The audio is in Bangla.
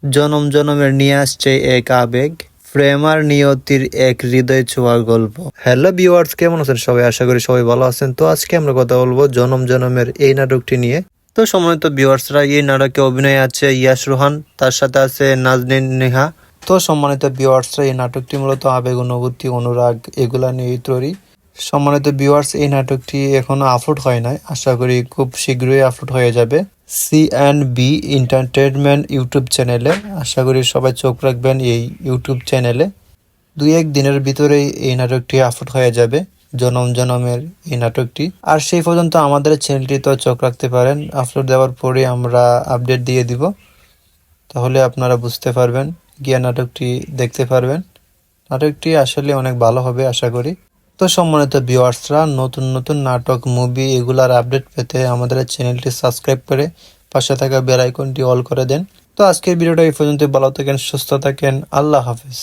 জনম জনমের নিয়ে আসছে এক আবেগ, প্রেম আর নিয়তির এক হৃদয় ছোঁয়ার গল্প। হ্যালো ভিউয়ার্স, কেমন আছেন সবাই? আশা করি সবাই ভালো আছেন। তো আজকে আমরা কথা বলবো জনম জনমের এই নাটকটি নিয়ে। তো সম্মানিত ভিউয়ার্সরা, এই নাটকে অভিনয় আছে ইয়াশ রোহান, তার সাথে আছে নাজনীন নেহা। তো সম্মানিত ভিউয়ার্সরা, এই নাটকটি মূলত আবেগ, অনুভূতি, অনুরাগ এগুলা নিয়ে তৈরি। সম্মানিত ভিউয়ার্স, এই নাটকটি এখনো আপলোড হয় নাই, আশা করি খুব শীঘ্রই আপলোড হয়ে যাবে C&B এন্টারটেনমেন্ট ইউটিউব চ্যানেলে। আশা করি সবাই চোখ রাখবেন এই ইউটিউব চ্যানেলে। 2-1 দিনের ভিতরেই এই নাটকটি আপলোড হয়ে যাবে, জনম জনমের এই নাটকটি। আর সেই পর্যন্ত আমাদের চ্যানেলটি তো চোখ রাখতে পারেন, আপলোড দেওয়ার পরে আমরা আপডেট দিয়ে দিব, তাহলে আপনারা বুঝতে পারবেন, গিয়া নাটকটি দেখতে পারবেন। নাটকটি আসলে অনেক ভালো হবে আশা করি। তো সম্মানিত ভিউয়ার্সরা, নতুন নতুন নাটক, মুভি এগুলার আপডেট পেতে আমাদের চ্যানেলটি সাবস্ক্রাইব করে পাশে থাকা বেল আইকনটি অল করে দেন। তো আজকের ভিডিওটা এই পর্যন্ত। ভালো থাকেন, সুস্থ থাকেন, আল্লাহ হাফেজ।